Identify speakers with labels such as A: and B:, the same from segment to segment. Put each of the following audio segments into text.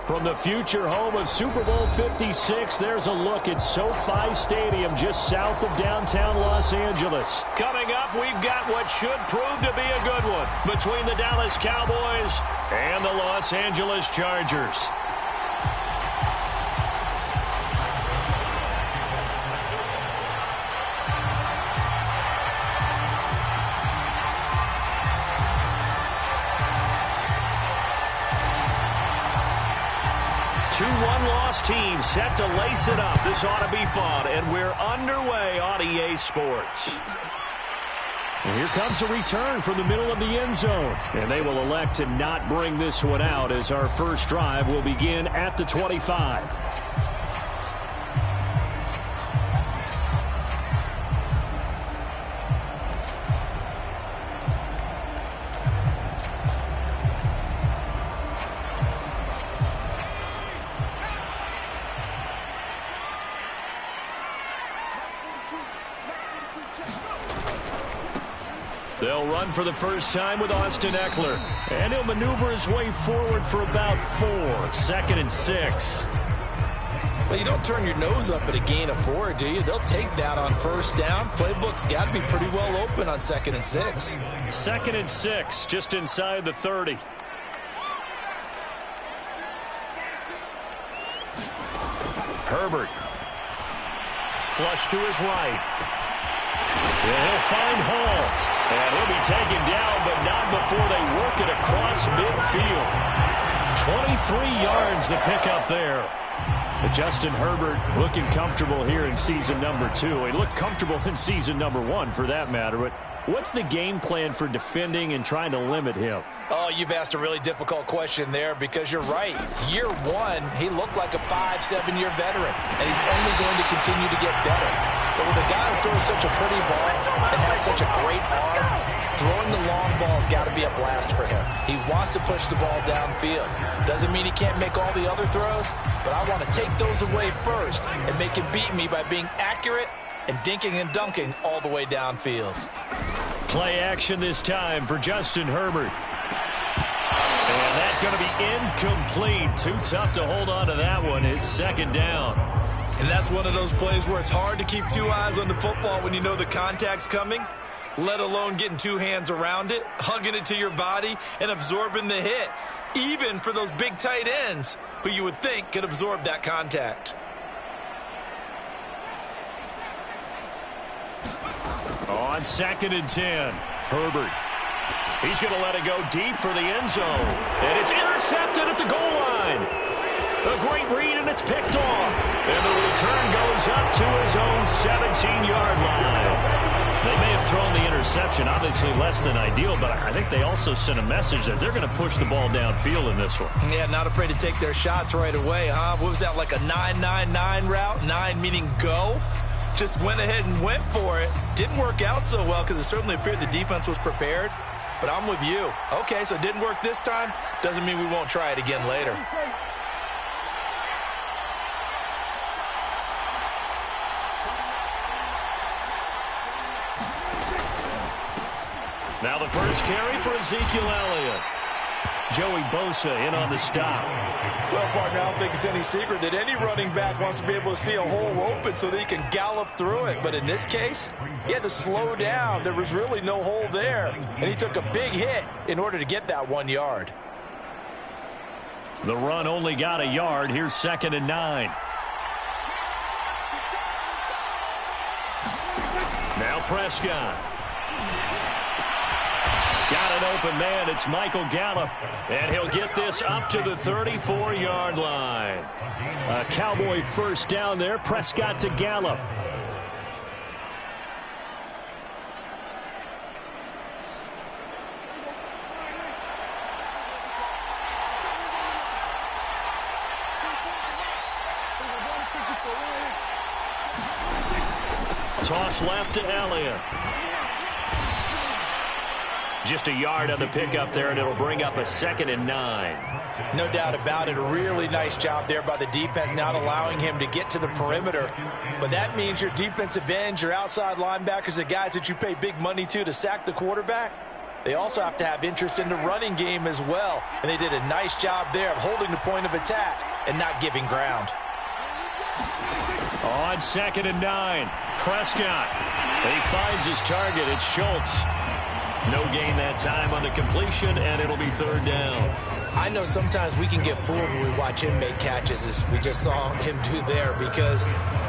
A: From the future home of Super Bowl 56, there's a look at SoFi Stadium just south of downtown Los Angeles. Coming up, we've got what should prove to be a good one between the Dallas Cowboys and the Los Angeles Chargers. Two one-loss teams set to lace it up. This ought to be fun, and we're underway on EA Sports. And here comes a return from the middle of the end zone, and they will elect to not bring this one out as our first drive will begin at the 25. They'll run for the first time with Austin Eckler. And he'll maneuver his way forward for about 4. 2nd and 6.
B: Well, you don't turn your nose up at a gain of 4, do you? They'll take that on first down. Playbook's got to be pretty well open on 2nd and 6.
A: 2nd and 6, just inside the 30. Herbert. Flush to his right. And he'll find Hall. And he'll be taken down, but not before they work it across midfield. 23 yards the pickup there. But Justin Herbert looking comfortable here in season number 2. He looked comfortable in season number 1 for that matter. But what's the game plan for defending and trying to limit him?
B: Oh, you've asked a really difficult question there because you're right. Year 1, he looked like a 5-7-year veteran, and he's only going to continue to get better. But with a guy who throws such a pretty ball and has such a great arm, throwing the long ball has got to be a blast for him. He wants to push the ball downfield. Doesn't mean he can't make all the other throws, but I want to take those away first and make him beat me by being accurate and dinking and dunking all the way downfield.
A: Play action this time for Justin Herbert. And that's going to be incomplete. Too tough to hold on to that one. It's 2nd down.
B: And that's one of those plays where it's hard to keep 2 eyes on the football when you know the contact's coming, let alone getting 2 hands around it, hugging it to your body, and absorbing the hit, even for those big tight ends who you would think could absorb that contact.
A: On 2nd and 10, Herbert. He's going to let it go deep for the end zone. And it's intercepted at the goal line. A great read, and it's picked off. And the return goes up to his own 17-yard line. They may have thrown the interception, obviously less than ideal, but I think they also sent a message that they're going to push the ball downfield in this one.
B: Yeah, not afraid to take their shots right away, huh? What was that, like a 9-9-9 route? 9 meaning go? Just went ahead and went for it. Didn't work out so well because it certainly appeared the defense was prepared. But I'm with you. Okay, so it didn't work this time. Doesn't mean we won't try it again later.
A: Now the first carry for Ezekiel Elliott. Joey Bosa in on the stop.
C: Well, partner, I don't think it's any secret that any running back wants to be able to see a hole open so that he can gallop through it. But in this case, he had to slow down. There was really no hole there. And he took a big hit in order to get that 1 yard.
A: The run only got a yard. Here's 2nd and 9. Now Prescott. Got an open man. It's Michael Gallup. And he'll get this up to the 34-yard line. A Cowboy first down there. Prescott to Gallup. Toss left to Elliott. Just a yard on the pickup there, and it'll bring up a 2nd and 9.
B: No doubt about it. A really nice job there by the defense, not allowing him to get to the perimeter. But that means your defensive ends, your outside linebackers, the guys that you pay big money to sack the quarterback, They also have to have interest in the running game as well. And they did a nice job there of holding the point of attack and not giving ground.
A: On 2nd and 9, Prescott. He finds his target. It's Schultz. No gain that time on the completion, and it'll be 3rd down.
B: I know sometimes we can get fooled when we watch him make catches, as we just saw him do there, because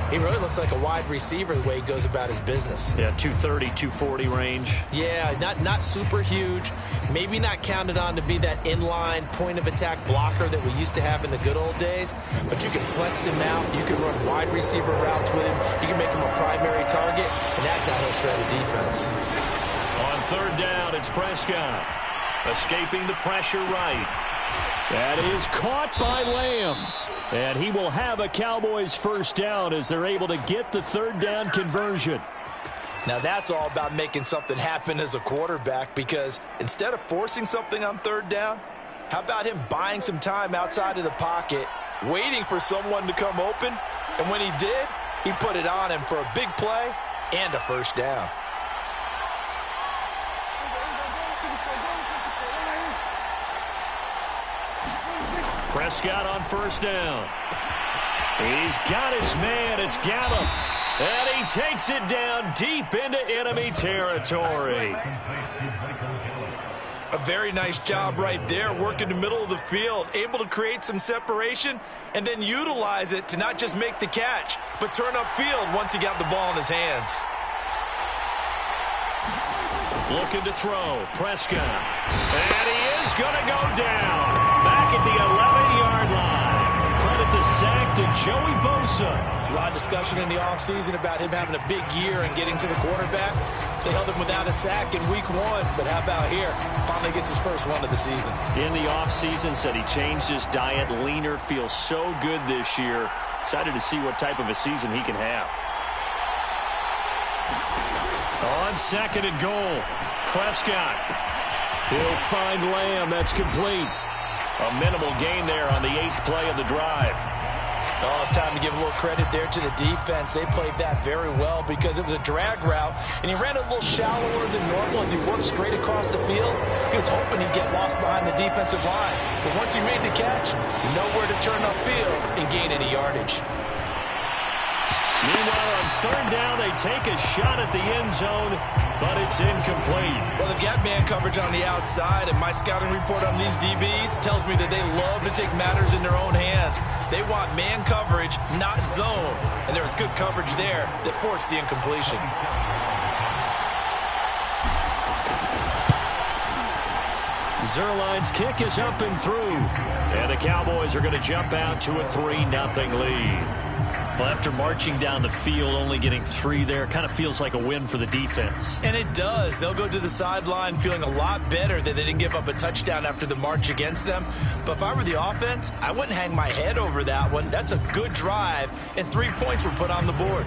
B: he really looks like a wide receiver the way he goes about his business.
A: Yeah, 230, 240 range.
B: Yeah, not super huge. Maybe not counted on to be that inline point-of-attack blocker that we used to have in the good old days. But you can flex him out. You can run wide receiver routes with him. You can make him a primary target, and that's how he'll shred a defense.
A: On 3rd down, it's Prescott. Escaping the pressure right. That is caught by Lamb. And he will have a Cowboys 1st down as they're able to get the 3rd down conversion.
B: Now that's all about making something happen as a quarterback, because instead of forcing something on 3rd down, how about him buying some time outside of the pocket, waiting for someone to come open, and when he did, he put it on him for a big play and a 1st down.
A: Prescott on 1st down. He's got his man. It's Gallup. And he takes it down deep into enemy territory.
B: A very nice job right there, working the middle of the field, able to create some separation and then utilize it to not just make the catch, but turn upfield once he got the ball in his hands.
A: Looking to throw. Prescott. And he is going to go down. Back at the 11-yard line. Credit the sack to Joey Bosa.
B: There's a lot of discussion in the offseason about him having a big year and getting to the quarterback. They held him without a sack in week 1, but how about here? Finally gets his first one of the season.
A: In the offseason, said he changed his diet, leaner, feels so good this year. Excited to see what type of a season he can have. On 2nd and goal, Prescott. He'll find Lamb. That's complete. A minimal gain there on the 8th play of the drive.
B: Oh, it's time to give a little credit there to the defense. They played that very well because it was a drag route, and he ran a little shallower than normal as he worked straight across the field. He was hoping he'd get lost behind the defensive line. But once he made the catch, nowhere to turn upfield and gain any yardage.
A: Meanwhile, on 3rd down, they take a shot at the end zone, but it's incomplete.
B: Well, they've got man coverage on the outside, and my scouting report on these DBs tells me that they love to take matters in their own hands. They want man coverage, not zone. And there was good coverage there that forced the incompletion.
A: Zerline's kick is up and through. And the Cowboys are going to jump out to a 3-0 lead. Well, after marching down the field, only getting 3 there, kind of feels like a win for the defense.
B: And it does. They'll go to the sideline feeling a lot better that they didn't give up a touchdown after the march against them. But if I were the offense, I wouldn't hang my head over that one. That's a good drive, and 3 points were put on the board.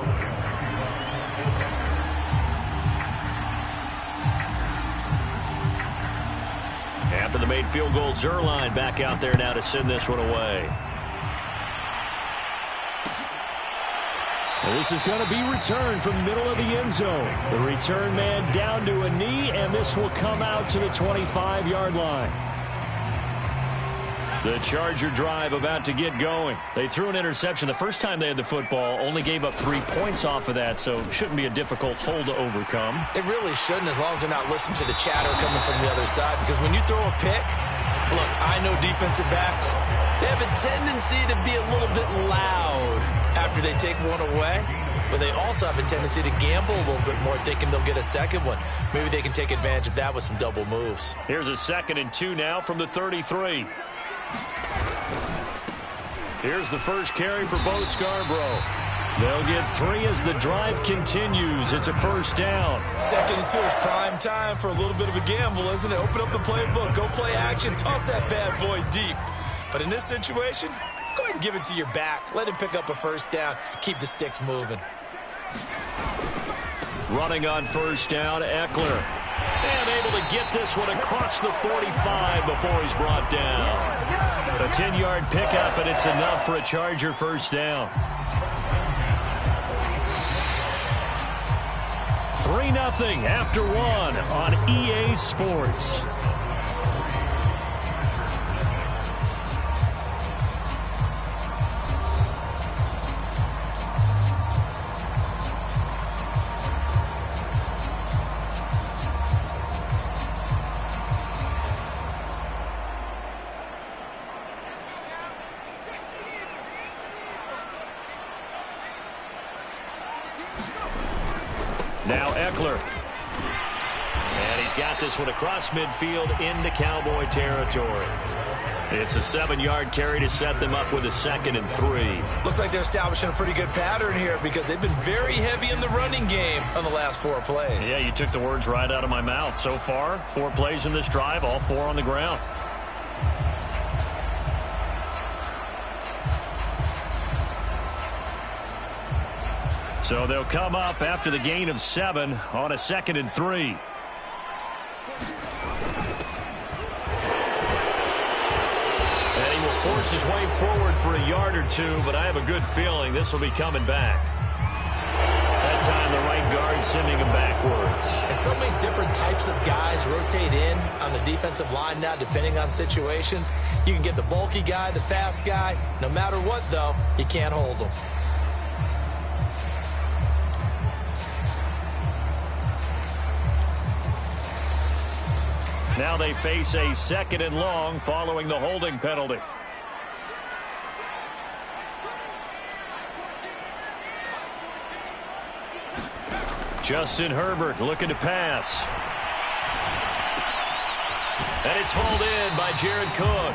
A: After the made field goal, Zerline back out there now to send this one away. This is going to be returned from the middle of the end zone. The return man down to a knee, and this will come out to the 25-yard line. The Charger drive about to get going. They threw an interception the first time they had the football, only gave up 3 points off of that, so shouldn't be a difficult hole to overcome.
B: It really shouldn't, as long as they're not listening to the chatter coming from the other side, because when you throw a pick, look, I know defensive backs, they have a tendency to be a little bit loud after they take one away, but they also have a tendency to gamble a little bit more, thinking they'll get a second one. Maybe they can take advantage of that with some double moves.
A: Here's a 2nd and 2 now from the 33. Here's the first carry for Bo Scarborough. They'll get 3 as the drive continues. It's a 1st down.
B: 2nd and 2 is prime time for a little bit of a gamble, isn't it? Open up the playbook, go play action, toss that bad boy deep. But in this situation, go ahead and give it to your back. Let him pick up a 1st down. Keep the sticks moving.
A: Running on 1st down, Eckler. And able to get this one across the 45 before he's brought down. A 10-yard pickup, and it's enough for a Charger 1st down. 3-0 after 1 on EA Sports. Now Eckler. And he's got this one across midfield into Cowboy territory. It's a 7-yard carry to set them up with a 2nd and 3.
B: Looks like they're establishing a pretty good pattern here because they've been very heavy in the running game on the last 4 plays.
A: Yeah, you took the words right out of my mouth. So far, 4 plays in this drive, all 4 on the ground. So they'll come up after the gain of 7 on a 2nd and 3. And he will force his way forward for a yard or 2, but I have a good feeling this will be coming back. That time the right guard sending him backwards.
B: And so many different types of guys rotate in on the defensive line now depending on situations. You can get the bulky guy, the fast guy. No matter what, though, you can't hold them.
A: Now they face a 2nd and long following the holding penalty. Justin Herbert looking to pass. And it's hauled in by Jared Cook.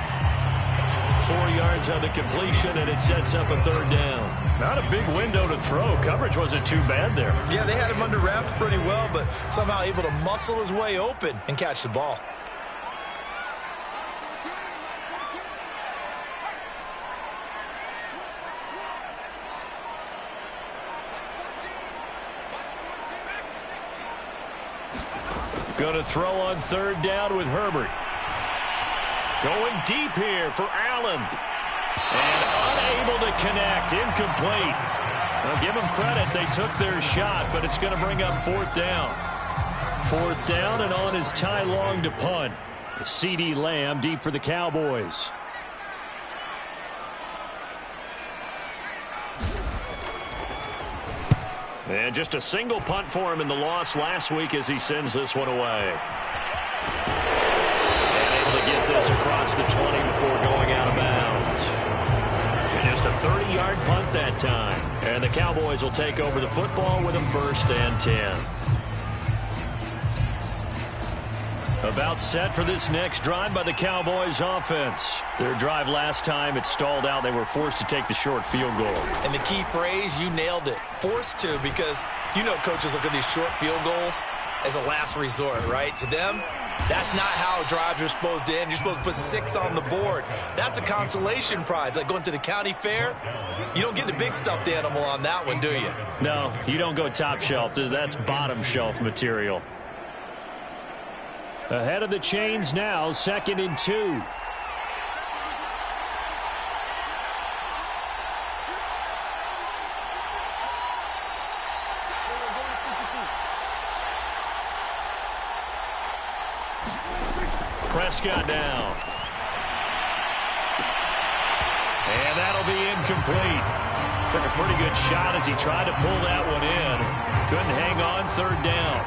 A: 4 yards on the completion, and it sets up a 3rd down. Not a big window to throw. Coverage wasn't too bad there.
B: Yeah, they had him under wraps pretty well, but somehow able to muscle his way open and catch the ball.
A: Going to throw on 3rd down with Herbert. Going deep here for Allen. And unable to connect. Incomplete. Well, give them credit. They took their shot, but it's going to bring up 4th down. 4th down, and on is Ty Long to punt. CeeDee Lamb deep for the Cowboys. And just a single punt for him in the loss last week as he sends this one away. And able to get this across the 20 before going out of bounds. And just a 30-yard punt that time. And the Cowboys will take over the football with a 1st and 10. About set for this next drive by the Cowboys offense. Their drive last time, it stalled out. They were forced to take the short field goal.
B: And the key phrase, you nailed it. Forced to, because you know coaches look at these short field goals as a last resort, right? To them, that's not how drives are supposed to end. You're supposed to put 6 on the board. That's a consolation prize. Like going to the county fair, you don't get the big stuffed animal on that one, do you?
A: No, you don't go top shelf. That's bottom shelf material. Ahead of the chains now, 2nd and 2. Prescott down. And that'll be incomplete. Took a pretty good shot as he tried to pull that one in. Couldn't hang on, 3rd down.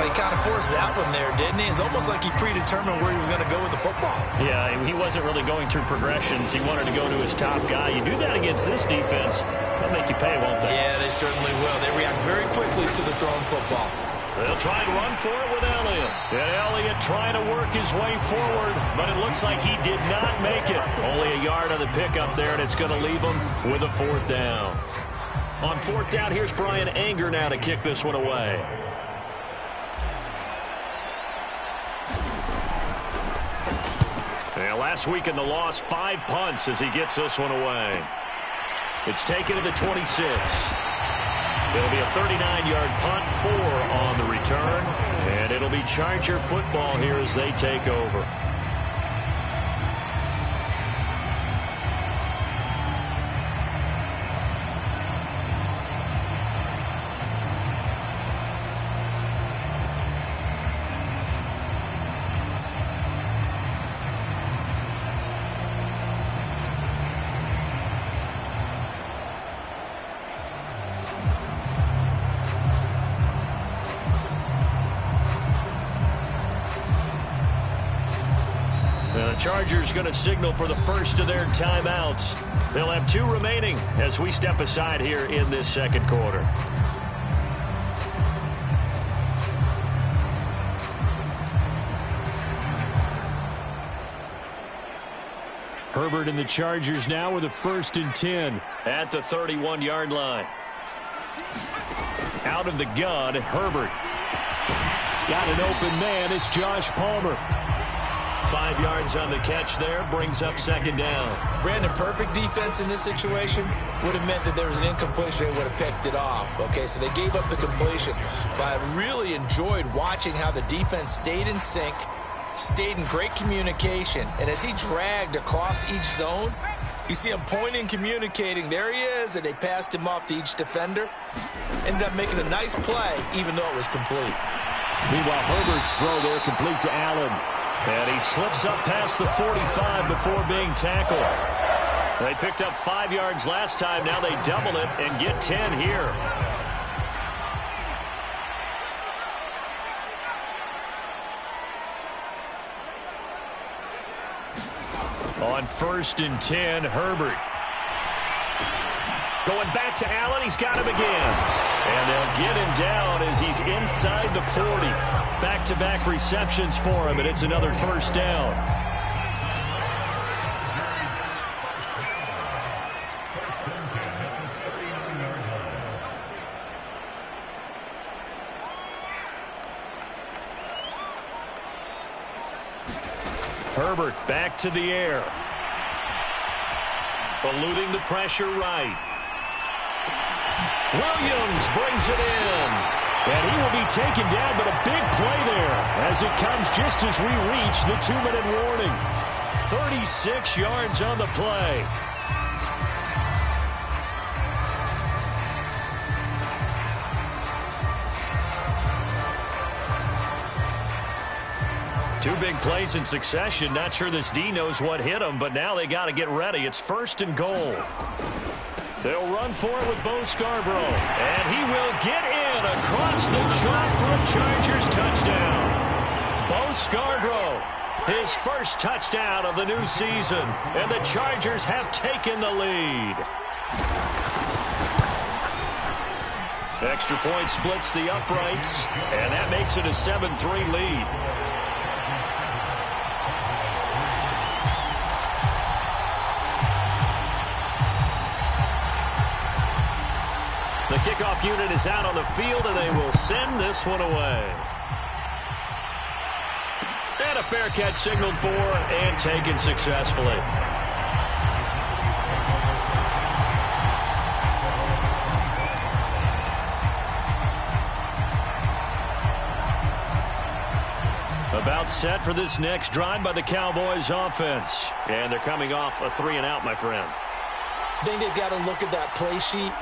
B: He kind of forced that one there, didn't he? It's almost like he predetermined where he was going to go with the football.
A: Yeah, he wasn't really going through progressions. He wanted to go to his top guy. You do that against this defense, they'll make you pay, won't they?
B: Yeah, they certainly will. They react very quickly to the thrown football.
A: They'll try and run for it with Elliott. And Elliott trying to work his way forward, but it looks like he did not make it. Only a yard on the pickup there, and it's going to leave him with a 4th down. On 4th down, here's Brian Anger now to kick this one away. And last week in the loss, 5 punts as he gets this one away. It's taken to the 26. It'll be a 39-yard punt, 4 on the return. And it'll be Charger football here as they take over. Chargers going to signal for the first of their timeouts. They'll have 2 remaining as we step aside here in this second quarter. Herbert and the Chargers now with a 1st and 10 at the 31-yard line. Out of the gun, Herbert. Got an open man. It's Josh Palmer. 5 yards on the catch there. Brings up 2nd down.
B: Brandon, perfect defense in this situation would have meant that there was an incompletion. They would have picked it off. Okay, so they gave up the completion. But I really enjoyed watching how the defense stayed in sync, stayed in great communication, and as he dragged across each zone, you see him pointing, communicating. There he is, and they passed him off to each defender. Ended up making a nice play, even though it was complete.
A: Meanwhile, Herbert's throw there complete to Allen. And he slips up past the 45 before being tackled. They picked up 5 yards last time. Now they double it and get 10 here. On 1st and 10, Herbert. Going back to Allen. He's got him again. And they'll get him down as he's inside the 40. Back-to-back receptions for him, and it's another 1st down. Herbert back to the air. Eluding the pressure right. Williams brings it in. And he will be taken down, but a big play there as it comes just as we reach the 2-minute warning. 36 yards on the play. Two big plays in succession. Not sure this D knows what hit him, but now they got to get ready. It's 1st and goal. They'll run for it with Bo Scarborough. And he will get in across the chalk for a Chargers touchdown. Bo Scarborough, his 1st touchdown of the new season. And the Chargers have taken the lead. Extra point splits the uprights. And that makes it a 7-3 lead. The kickoff unit is out on the field, and they will send this one away. And a fair catch signaled for and taken successfully. About set for this next drive by the Cowboys offense. And they're coming off a 3-and-out, my friend.
B: I think they've got to look at that play sheet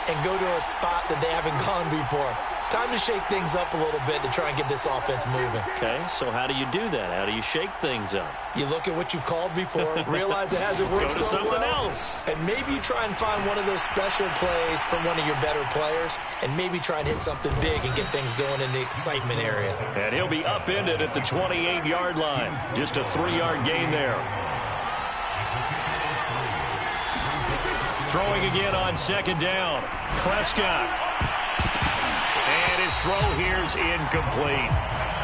B: and go to a spot that they haven't gone before. Time to shake things up a little bit to try and get this offense moving.
A: Okay, so how do you do that? How do you shake things up?
B: You look at what you've called before, realize it hasn't worked so well. Go to something else. And maybe you try and find one of those special plays from one of your better players, and maybe try and hit something big and get things going in the excitement area.
A: And he'll be upended at the 28-yard line. Just a 3-yard gain there. Throwing again on 2nd down. Prescott. And his throw here's incomplete.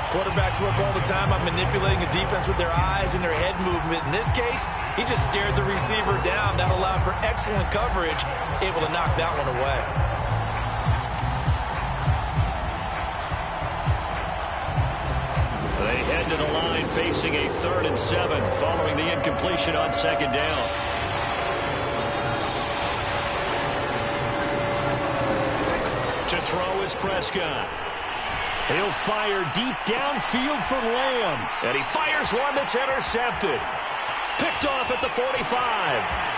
B: Quarterbacks work all the time on manipulating a defense with their eyes and their head movement. In this case, he just stared the receiver down. That allowed for excellent coverage, able to knock that one away.
A: They head to the line facing a 3rd and 7 following the incompletion on 2nd down. To throw is Prescott. He'll fire deep downfield for Lamb. And he fires one that's intercepted. Picked off at the 45.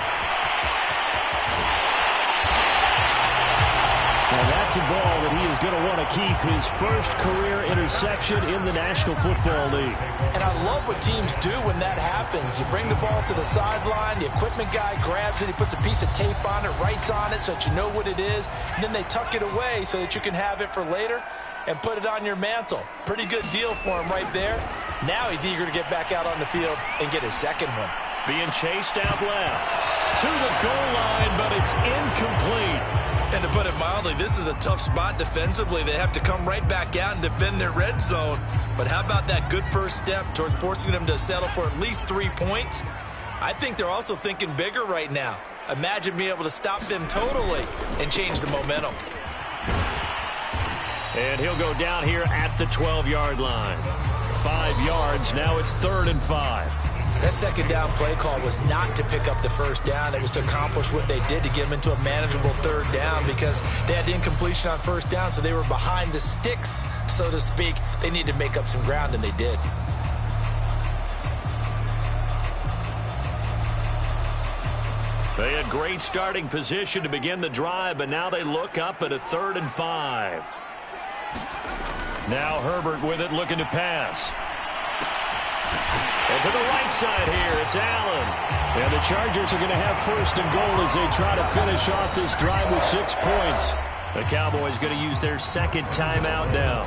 A: Now that's a ball that he is going to want to keep, his 1st career interception in the National Football League.
B: And I love what teams do when that happens. You bring the ball to the sideline, the equipment guy grabs it, he puts a piece of tape on it, writes on it so that you know what it is, and then they tuck it away so that you can have it for later and put it on your mantle. Pretty good deal for him right there. Now he's eager to get back out on the field and get his second one.
A: Being chased out left to the goal line, but it's incomplete.
C: And to put it mildly, this is a tough spot defensively. They have to come right back out and defend their red zone. But how about that good first step towards forcing them to settle for at least 3 points? I think they're also thinking bigger right now. Imagine being able to stop them totally and change the momentum.
A: And he'll go down here at the 12-yard line. 5 yards, now it's 3rd and 5.
B: That second down play call was not to pick up the first down. It was to accomplish what they did to get them into a manageable 3rd down because they had incompletion on first down, so they were behind the sticks, so to speak. They needed to make up some ground, and they did.
A: They had great starting position to begin the drive, but now they look up at a 3rd and 5. Now Herbert with it, looking to pass. And to the right side here, it's Allen. And the Chargers are going to have 1st and goal as they try to finish off this drive with 6 points. The Cowboys going to use their 2nd timeout now,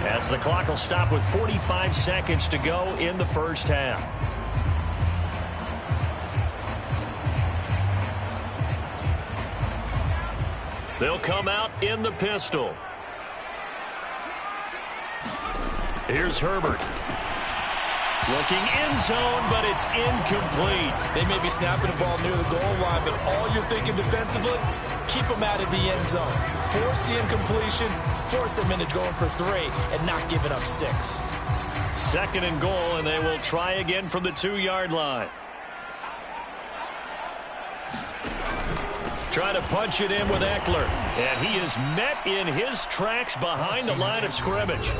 A: as the clock will stop with 45 seconds to go in the first half. They'll come out in the pistol. Here's Herbert. Looking end zone, but it's incomplete.
B: They may be snapping the ball near the goal line, but all you're thinking defensively, keep them out of the end zone. Force the incompletion, force them into going for 3, and not giving up 6.
A: 2nd and goal, and they will try again from the 2-yard line. Trying to punch it in with Eckler, and he is met in his tracks behind the line of scrimmage.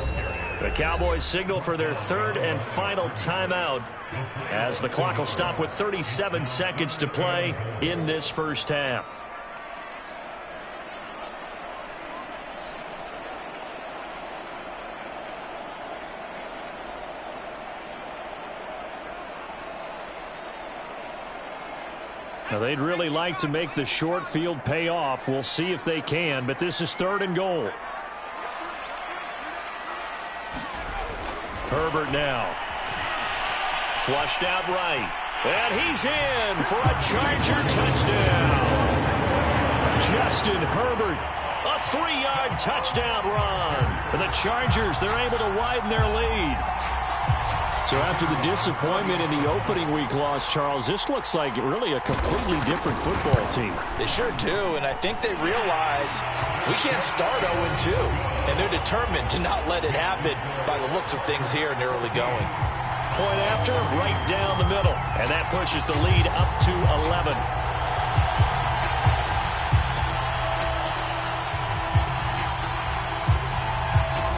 A: The Cowboys signal for their 3rd and final timeout as the clock will stop with 37 seconds to play in this first half. Now they'd really like to make the short field pay off. We'll see if they can, but this is 3rd and goal. Herbert now. Flushed out right. And he's in for a Charger touchdown. Justin Herbert, a 3-yard touchdown run. And the Chargers, they're able to widen their lead. So after the disappointment in the opening week loss, Charles, this looks like really a completely different football team.
B: They sure do, and I think they realize we can't start 0-2, and they're determined to not let it happen by the looks of things here in the early going.
A: Point after, right down the middle, and that pushes the lead up to 11.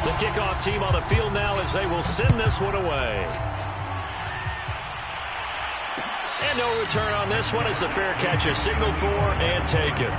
A: The kickoff team on the field now as they will send this one away. And no return on this one as the fair catch is signaled for and taken.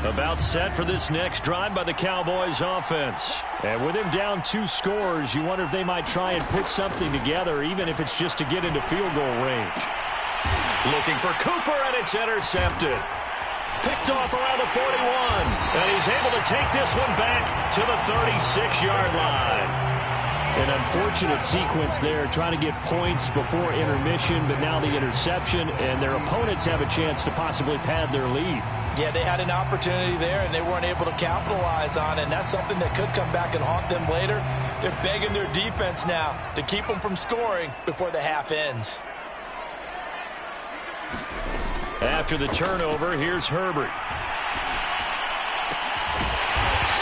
A: About set for this next drive by the Cowboys offense. And with him down 2 scores, you wonder if they might try and put something together, even if it's just to get into field goal range. Looking for Cooper, and it's intercepted. Picked off around the 41. And he's able to take this one back to the 36-yard line. An unfortunate sequence there, trying to get points before intermission, but now the interception, and their opponents have a chance to possibly pad their lead.
B: Yeah, they had an opportunity there, and they weren't able to capitalize on it, and that's something that could come back and haunt them later. They're begging their defense now to keep them from scoring before the half ends.
A: After the turnover, here's Herbert.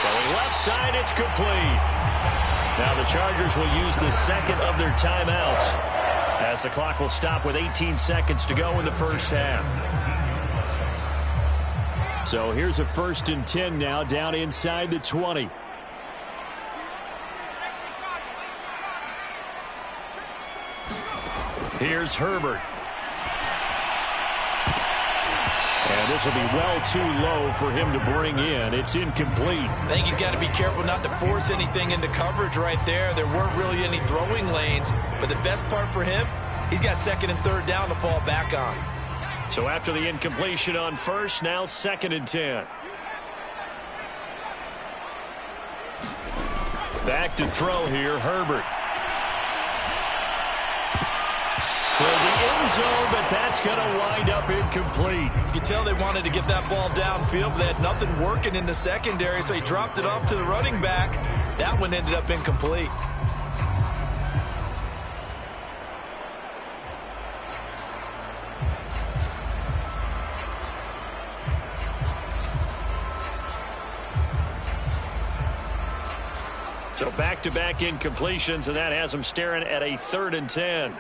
A: Throwing left side, it's complete. Now the Chargers will use the 2nd of their timeouts as the clock will stop with 18 seconds to go in the first half. So here's a 1st and 10 now, down inside the 20. Here's Herbert. And And this will be well too low for him to bring in. It's incomplete.
B: I think he's got to be careful not to force anything into coverage right there. There weren't really any throwing lanes, but the best part for him, he's got second and third down to fall back on.
A: So after the incompletion on first, now 2nd and 10. Back to throw here, Herbert. Toward the end zone, but that's going to wind up incomplete.
B: You can tell they wanted to get that ball downfield, but they had nothing working in the secondary, so he dropped it off to the running back. That one ended up incomplete.
A: So back-to-back incompletions, and that has them staring at a 3rd and 10.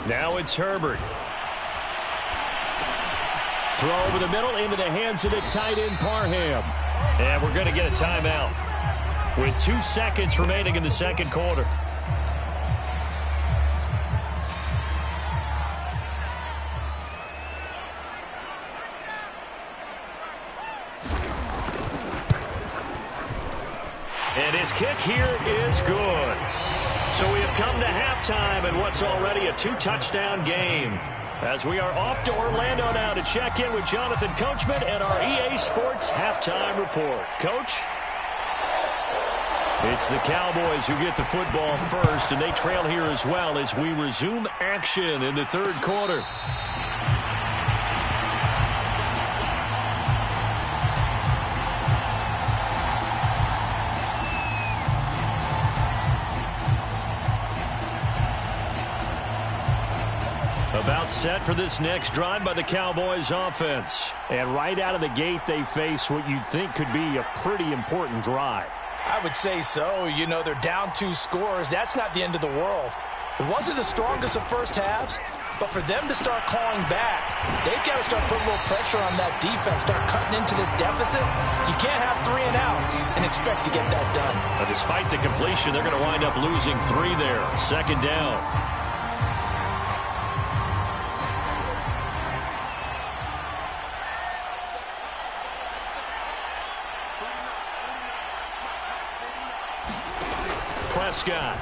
A: Now it's Herbert. Throw over the middle into the hands of the tight end, Parham. And we're going to get a timeout with 2 seconds remaining in the second quarter. And his kick here is good. So we have come to halftime in what's already a 2-touchdown game. As we are off to Orlando now to check in with Jonathan Coachman and our EA Sports Halftime Report. Coach? It's the Cowboys who get the football first, and they trail here as well as we resume action in the 3rd quarter. About set for this next drive by the Cowboys offense. And right out of the gate, they face what you'd think could be a pretty important drive.
B: I would say so. You know, they're down 2 scores. That's not the end of the world. It wasn't the strongest of first halves, but for them to start calling back, they've got to start putting a little pressure on that defense, start cutting into this deficit. You can't have 3 and outs and expect to get that done.
A: But despite the completion, they're going to wind up losing 3 there. 2nd down. Prescott.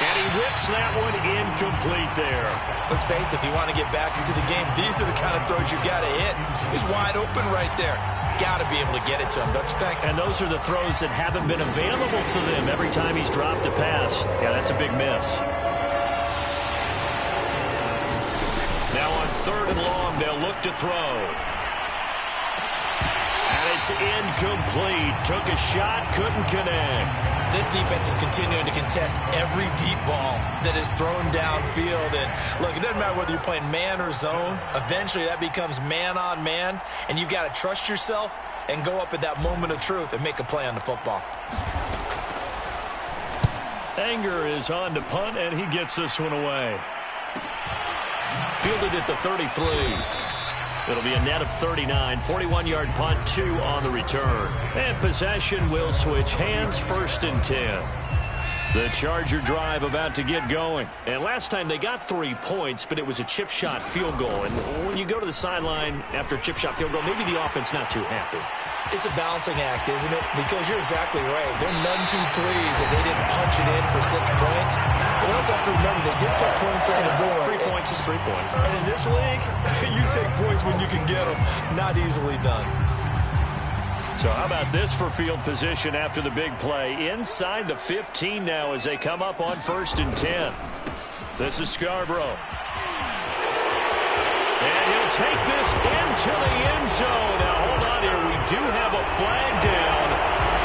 A: And he whips that one incomplete there.
B: Let's face it, if you want to get back into the game, these are the kind of throws you got to hit. He's wide open right there. Got to be able to get it to him, don't you think?
A: And those are the throws that haven't been available to them every time he's dropped a pass. Yeah, that's a big miss. Now on 3rd and long, they'll look to throw. It's incomplete. Took a shot, couldn't connect.
B: This defense is continuing to contest every deep ball that is thrown downfield. And look, it doesn't matter whether you're playing man or zone. Eventually, that becomes man on man. And you've got to trust yourself and go up at that moment of truth and make a play on the football.
A: Anger is on to punt, and he gets this one away. Fielded at the 33. It'll be a net of 39, 41-yard punt, 2 on the return. And possession will switch hands, 1st and 10. The Charger drive about to get going. And last time they got 3 points, but it was a chip shot field goal. And when you go to the sideline after a chip shot field goal, maybe the offense not too happy.
B: It's a balancing act, isn't it? Because you're exactly right. They're none too pleased that they didn't punch it in for 6 points. But we also have to remember they did put points on the board.
A: 3 points is 3 points.
B: And in this league, you take points when you can get them. Not easily done.
A: So how about this for field position after the big play? Inside the 15 now as they come up on 1st and 10. This is Scarborough. And he'll take this into the end zone. Now, hold on here. We do have a flag down.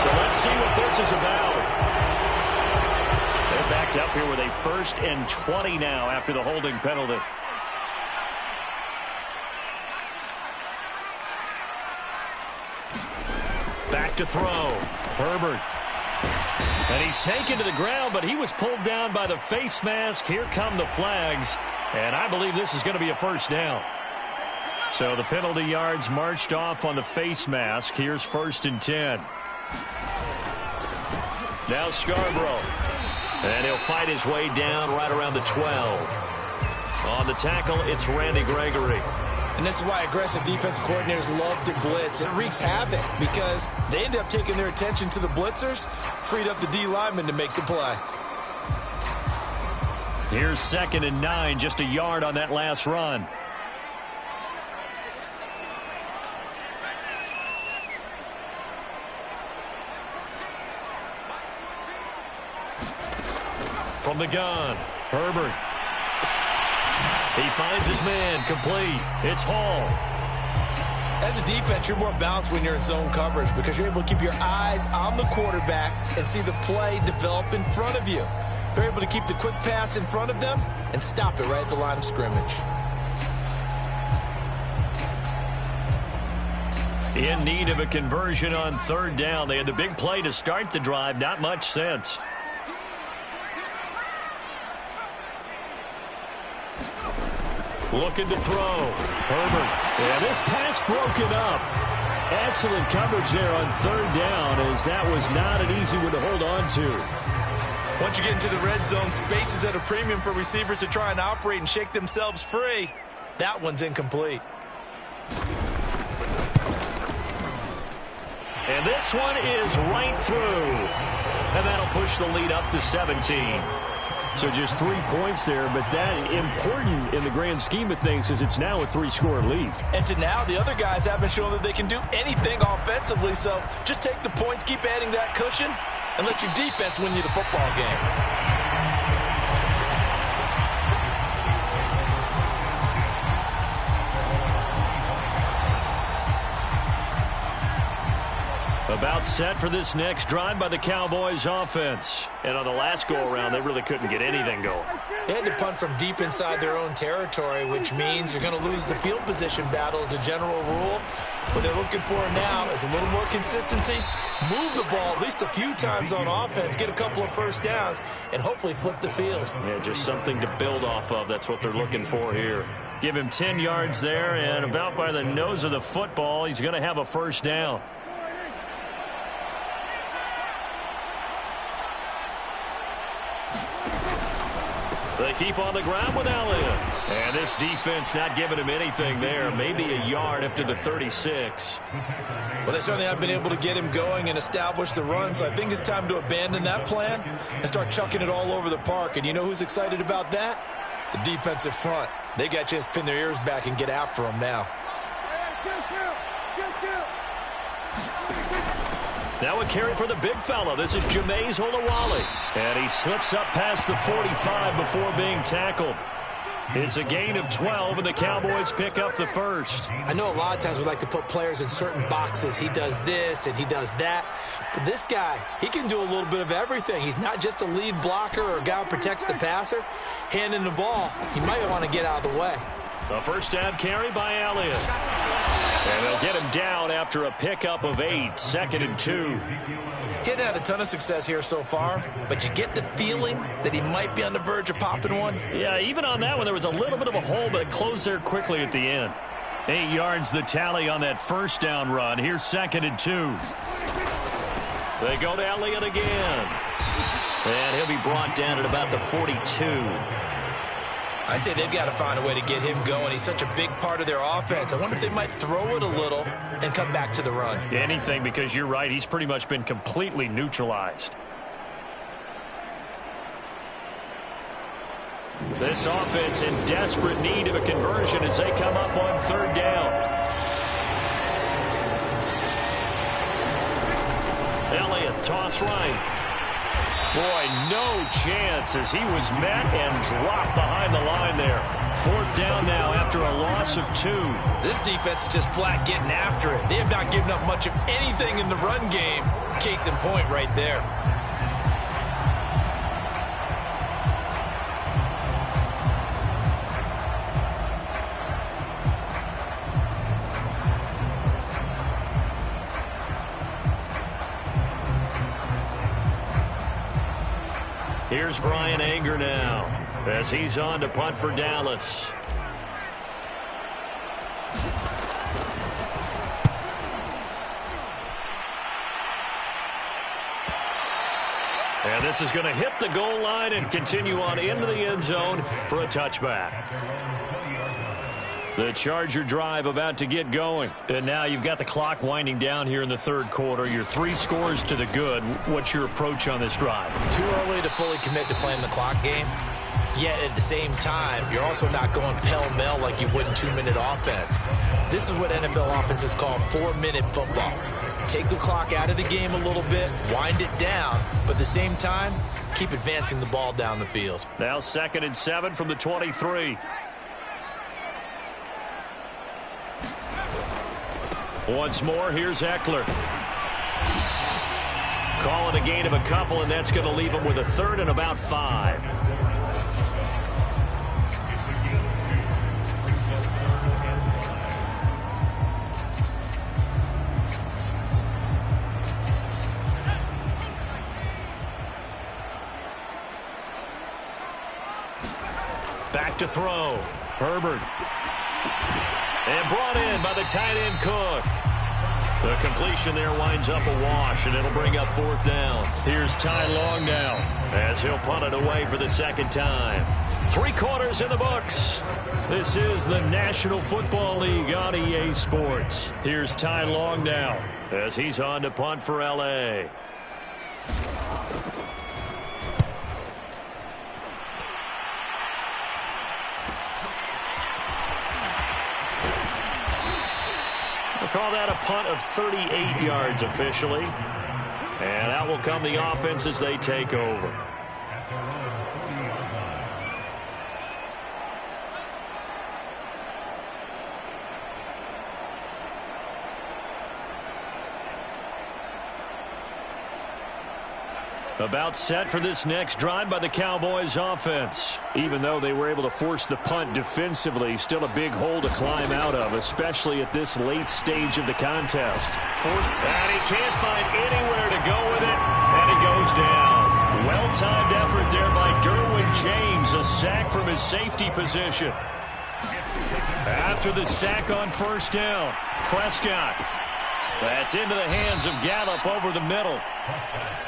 A: So let's see what this is about. They're backed up here with a 1st and 20 now after the holding penalty. Back to throw. Herbert. And he's taken to the ground, but he was pulled down by the face mask. Here come the flags. And I believe this is going to be a 1st down. So the penalty yards marched off on the face mask. Here's 1st and 10. Now Scarborough. And he'll fight his way down right around the 12. On the tackle, it's Randy Gregory.
B: And this is why aggressive defensive coordinators love to blitz. It wreaks havoc because they end up taking their attention to the blitzers, freed up the D lineman to make the play.
A: Here's 2nd and 9, just a yard on that last run. From the gun, Herbert. He finds his man, complete. It's Hall.
B: As a defense, you're more balanced when you're in zone coverage because you're able to keep your eyes on the quarterback and see the play develop in front of you. They're able to keep the quick pass in front of them and stop it right at the line of scrimmage.
A: In need of a conversion on 3rd down. They had the big play to start the drive. Not much sense. Looking to throw. Herbert. And this pass broken up. Excellent coverage there on 3rd down, as that was not an easy one to hold on to.
B: Once you get into the red zone, space is at a premium for receivers to try and operate and shake themselves free. That one's incomplete.
A: And this one is right through. And that'll push the lead up to 17. So just 3 points there, but that important in the grand scheme of things is it's now a 3-score lead.
B: And to now, the other guys haven't shown that they can do anything offensively, so just take the points, keep adding that cushion, and let your defense win you the football game.
A: About set for this next drive by the Cowboys offense. And on the last go-around, they really couldn't get anything going.
B: They had to punt from deep inside their own territory, which means you're going to lose the field position battle as a general rule. What they're looking for now is a little more consistency, move the ball at least a few times on offense, get a couple of first downs, and hopefully flip the field.
A: Yeah, just something to build off of. That's what they're looking for here. Give him 10 yards there, and about by the nose of the football, he's going to have a first down. They keep on the ground with Elliott. And this defense not giving him anything there. Maybe a yard up to the 36.
B: Well, they certainly have been able to get him going and establish the run, so I think it's time to abandon that plan and start chucking it all over the park. And you know who's excited about that? The defensive front. They got a chance to pin their ears back and get after him now.
A: Now a carry for the big fella. This is Jameis Olawale. And he slips up past the 45 before being tackled. It's a gain of 12, and the Cowboys pick up the first.
B: I know a lot of times we like to put players in certain boxes. He does this and he does that. But this guy, he can do a little bit of everything. He's not just a lead blocker or a guy who protects the passer. Handing the ball, he might want to get out of the way.
A: A first down carry by Elliott. And they'll get him down after a pickup of 8, 2nd and 2.
B: He hadn't had a ton of success here so far, but you get the feeling that he might be on the verge of popping one.
A: Yeah, even on that one, there was a little bit of a hole, but it closed there quickly at the end. 8 yards the tally on that first down run. Here's 2nd and 2. They go to Elliott again. And he'll be brought down at about the 42.
B: I'd say they've got to find a way to get him going. He's such a big part of their offense. I wonder if they might throw it a little and come back to the run.
A: Anything, because you're right. He's pretty much been completely neutralized. This offense in desperate need of a conversion as they come up on 3rd down. Elliott, toss right. Boy, no chance as he was met and dropped behind the line there. 4th down now after a loss of 2.
B: This defense is just flat getting after it. They have not given up much of anything in the run game. Case in point right there.
A: Here's Brian Anger now as he's on to punt for Dallas. And this is going to hit the goal line and continue on into the end zone for a touchback. The Charger drive about to get going. And now you've got the clock winding down here in the third quarter. You're 3 scores to the good. What's your approach on this drive?
B: Too early to fully commit to playing the clock game. Yet at the same time, you're also not going pell-mell like you would in 2-minute offense. This is what NFL offenses call 4-minute football. Take the clock out of the game a little bit, wind it down, but at the same time, keep advancing the ball down the field.
A: Now 2nd and 7 from the 23. Once more, here's Eckler. Call it a gain of a couple, and that's going to leave him with a 3rd and about 5. Back to throw. Herbert. And brought in by the tight end Cook. The completion there winds up a wash, and it'll bring up 4th down. Here's Ty Long now as he'll punt it away for the 2nd time. 3 quarters in the books. This is the National Football League on EA Sports. Here's Ty Long now as he's on to punt for L.A. We'll call that a punt of 38 yards officially. And out will come the offense as they take over. About set for this next drive by the Cowboys offense. Even though they were able to force the punt defensively, still a big hole to climb out of, especially at this late stage of the contest. And he can't find anywhere to go with it, and he goes down. Well-timed effort there by Derwin James, a sack from his safety position. After the sack on 1st down, Prescott. That's into the hands of Gallup over the middle.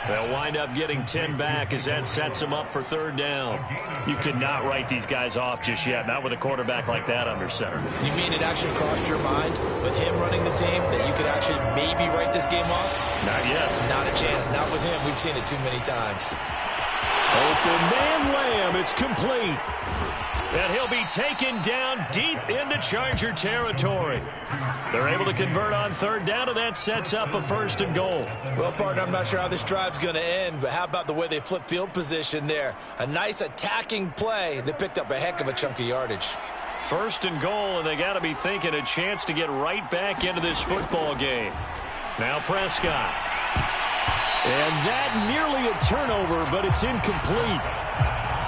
A: They'll wind up getting 10 back as that sets them up for 3rd down. You cannot write these guys off just yet, not with a quarterback like that under center.
B: You mean it actually crossed your mind with him running the team that you could actually maybe write this game off?
A: Not yet.
B: Not a chance. Not with him. We've seen it too many times.
A: Open man Lamb. It's complete. And he'll be taken down deep into Charger territory. They're able to convert on 3rd down, and that sets up a 1st and goal.
B: Well, partner, I'm not sure how this drive's going to end, but how about the way they flip field position there? A nice attacking play. They picked up a heck of a chunk of yardage.
A: 1st and goal, and they got to be thinking a chance to get right back into this football game. Now Prescott. And that nearly a turnover, but it's incomplete.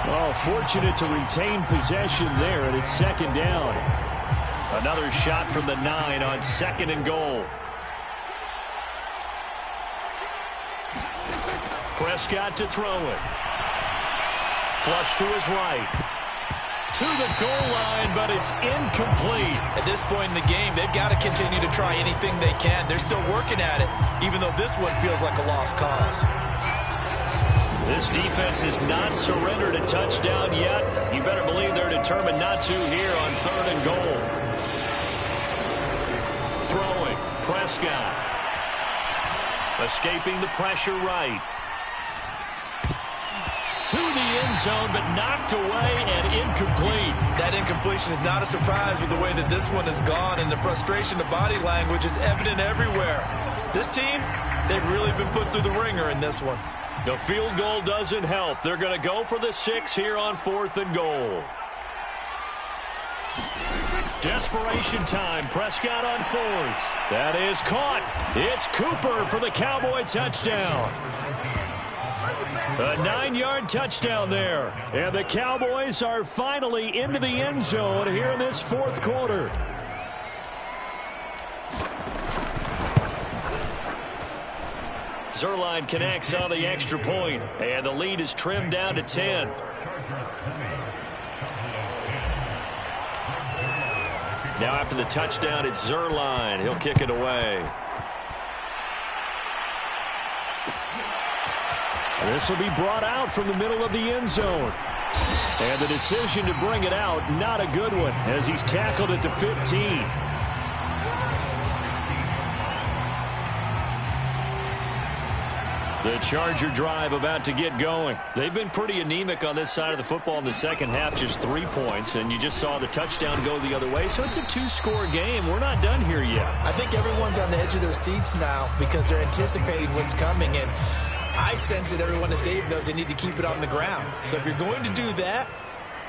A: Oh, fortunate to retain possession there, and it's 2nd down. Another shot from the 9 on 2nd and goal. Prescott to throw it. Flush to his right. To the goal line, but it's incomplete.
B: At this point in the game, they've got to continue to try anything they can. They're still working at it, even though this one feels like a lost cause.
A: This defense has not surrendered a touchdown yet. You better believe they're determined not to here on 3rd and goal. Throwing, Prescott. Escaping the pressure right. To the end zone, but knocked away and incomplete.
B: That incompletion is not a surprise with the way that this one has gone, and the frustration, the body language is evident everywhere. This team, they've really been put through the ringer in this one.
A: The field goal doesn't help. They're going to go for the 6 here on 4th and goal. Desperation time. Prescott on 4th. That is caught. It's Cooper for the Cowboy touchdown. A 9-yard touchdown there. And the Cowboys are finally into the end zone here in this 4th quarter. Zerline connects on the extra point, and the lead is trimmed down to 10. Now after the touchdown, it's Zerline. He'll kick it away. This will be brought out from the middle of the end zone. And the decision to bring it out, not a good one, as he's tackled at the 15. The Charger drive about to get going. They've been pretty anemic on this side of the football in the second half, just 3 points, and you just saw the touchdown go the other way, so it's a 2-score game. We're not done here yet.
B: I think everyone's on the edge of their seats now because they're anticipating what's coming, and I sense that everyone in the stadium knows they need to keep it on the ground. So if you're going to do that,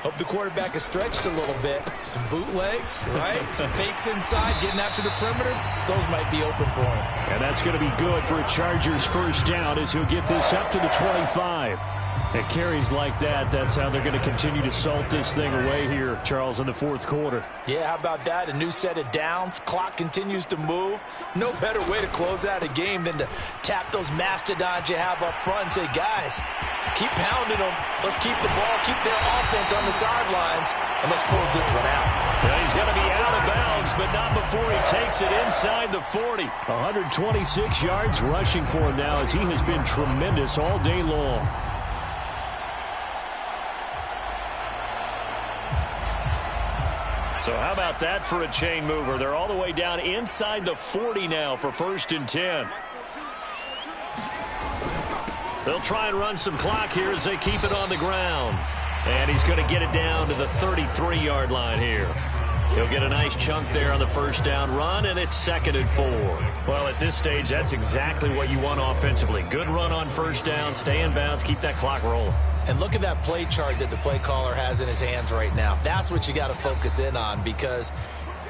B: hope the quarterback is stretched a little bit. Some bootlegs, right? Some fakes inside, getting out to the perimeter. Those might be open for him.
A: And that's going to be good for a Chargers first down as he'll get this up to the 25. And carries like that, that's how they're going to continue to salt this thing away here, Charles, in the fourth quarter.
B: Yeah, how about that? A new set of downs. Clock continues to move. No better way to close out a game than to tap those mastodons you have up front and say, guys, keep pounding them. Let's keep the ball, keep their offense on the sidelines, and let's close this one out.
A: Well, he's going to be out of bounds, but not before he takes it inside the 40. 126 yards rushing for him now as he has been tremendous all day long. So how about that for a chain mover? They're all the way down inside the 40 now for 1st and 10. They'll try and run some clock here as they keep it on the ground. And he's going to get it down to the 33-yard line here. He'll get a nice chunk there on the first down run, and it's 2nd and 4. Well, at this stage, that's exactly what you want offensively. Good run on first down, stay in bounds, keep that clock rolling.
B: And look at that play chart that the play caller has in his hands right now. That's what you got to focus in on because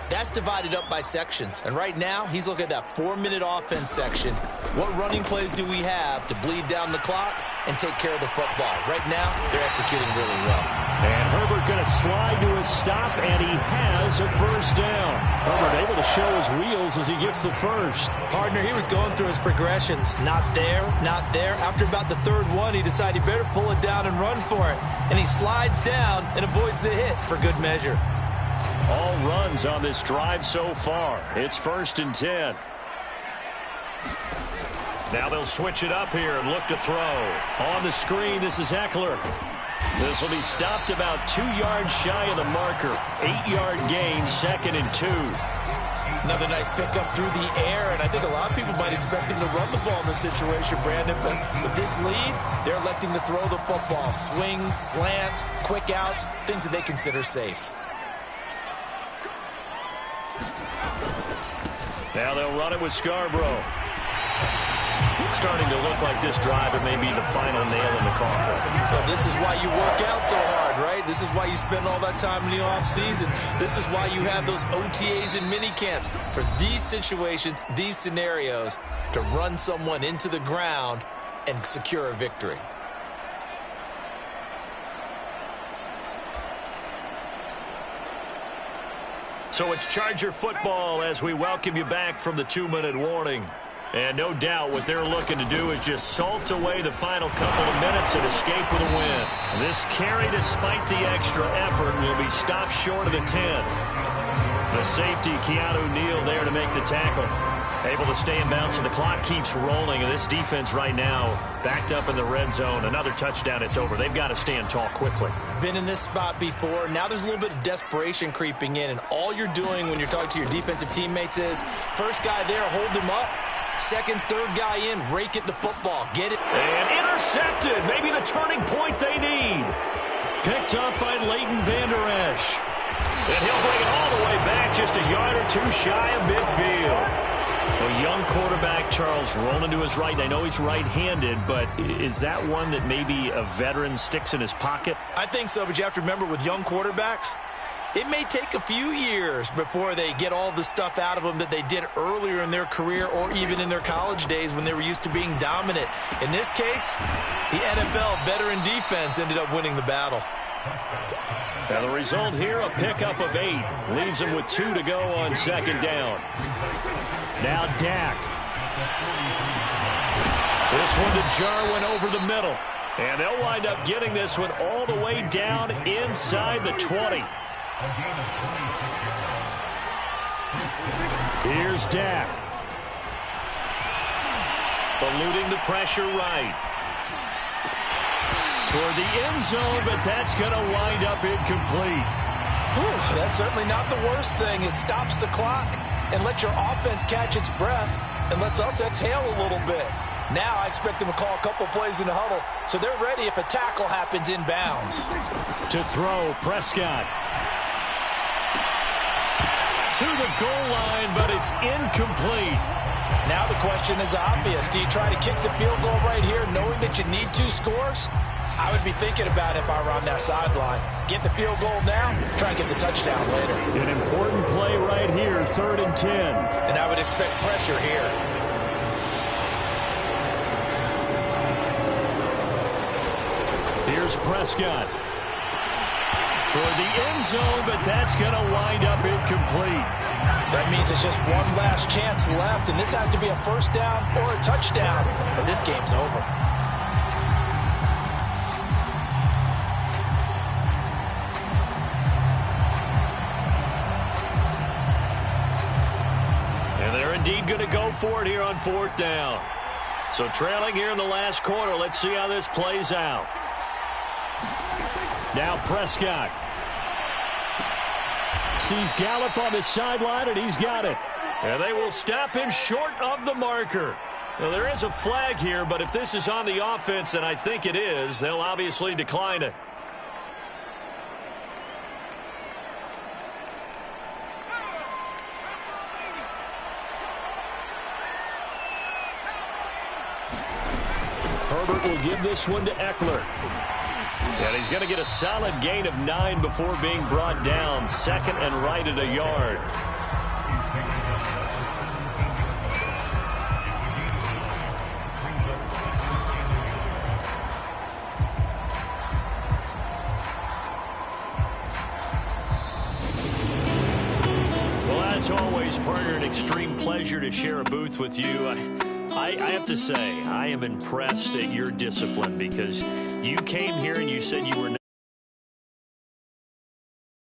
B: that's divided up by sections. And right now, he's looking at that 4-minute offense section. What running plays do we have to bleed down the clock and take care of the football? Right now, they're executing really well.
A: And Herbert going to slide to a stop, and he has a first down. Herbert able to show his wheels as he gets the first.
B: Partner, he was going through his progressions. Not there, not there. After about the third one, he decided he better pull it down and run for it. And he slides down and avoids the hit for good measure.
A: All runs on this drive so far. It's 1st and 10. Now they'll switch it up here and look to throw. On the screen, this is Eckler. This will be stopped about 2 yards shy of the marker. 8-yard gain, 2nd and 2.
B: Another nice pickup through the air, and I think a lot of people might expect him to run the ball in this situation, Brandon, but with this lead, they're electing to throw the football. Swings, slants, quick outs, things that they consider safe.
A: Now they'll run it with Scarborough. Starting to look like this drive, it may be the final nail in the coffin.
B: Well, this is why you work out so hard, right? This is why you spend all that time in the offseason. This is why you have those OTAs and mini camps. For these situations, these scenarios, to run someone into the ground and secure a victory.
A: So it's Charger football as we welcome you back from the 2-minute warning. And no doubt what they're looking to do is just salt away the final couple of minutes and escape with a win. This carry, despite the extra effort, will be stopped short of the 10. The safety, Keanu Neal, there to make the tackle. Able to stay in bounds, so the clock keeps rolling. And this defense right now backed up in the red zone. Another touchdown, it's over. They've got to stand tall quickly.
B: Been in this spot before. Now there's a little bit of desperation creeping in. And all you're doing when you're talking to your defensive teammates is, first guy there, hold him up. Second, third guy in, rake at the football. Get it.
A: And intercepted. Maybe the turning point they need. Picked up by Leighton Vander Esch. And he'll bring it all the way back, just a yard or two shy of midfield. A young quarterback, Charles, rolling to his right. And I know he's right-handed, but is that one that maybe a veteran sticks in his pocket?
B: I think so, but you have to remember with young quarterbacks, it may take a few years before they get all the stuff out of them that they did earlier in their career or even in their college days when they were used to being dominant. In this case, the NFL veteran defense ended up winning the battle.
A: Now the result here, a pickup of 8. Leaves them with 2 to go on second down. Now Dak. This one to Jarwin over the middle. And they'll wind up getting this one all the way down inside the 20. Here's Dak. Eluding the pressure right. Toward the end zone, but that's going to wind up incomplete.
B: Whew, that's certainly not the worst thing. It stops the clock and lets your offense catch its breath and lets us exhale a little bit. Now I expect them to call a couple plays in the huddle, so they're ready if a tackle happens inbounds.
A: To throw, Prescott. To the goal line, but it's incomplete.
B: Now the question is obvious. Do you try to kick the field goal right here knowing that you need 2 scores? I would be thinking about it if I were on that sideline. Get the field goal now, try and get the touchdown later.
A: An important play right here, 3rd and 10.
B: And I would expect pressure here.
A: Here's Prescott. Toward the end zone, but that's going to wind up incomplete.
B: That means it's just one last chance left, and this has to be a first down or a touchdown, or this game's over.
A: And they're indeed going to go for it here on 4th down. So trailing here in the last quarter, let's see how this plays out. Now Prescott. Sees Gallup on the sideline, and he's got it. And they will stop him short of the marker. Now, there is a flag here, but if this is on the offense, and I think it is, they'll obviously decline it. Herbert will give this one to Eckler. And he's going to get a solid gain of 9 before being brought down. 2nd and right at a yard. Well, as always, partner, an extreme pleasure to share a booth with you. I have to say, I am impressed at your discipline because you came here and you said you were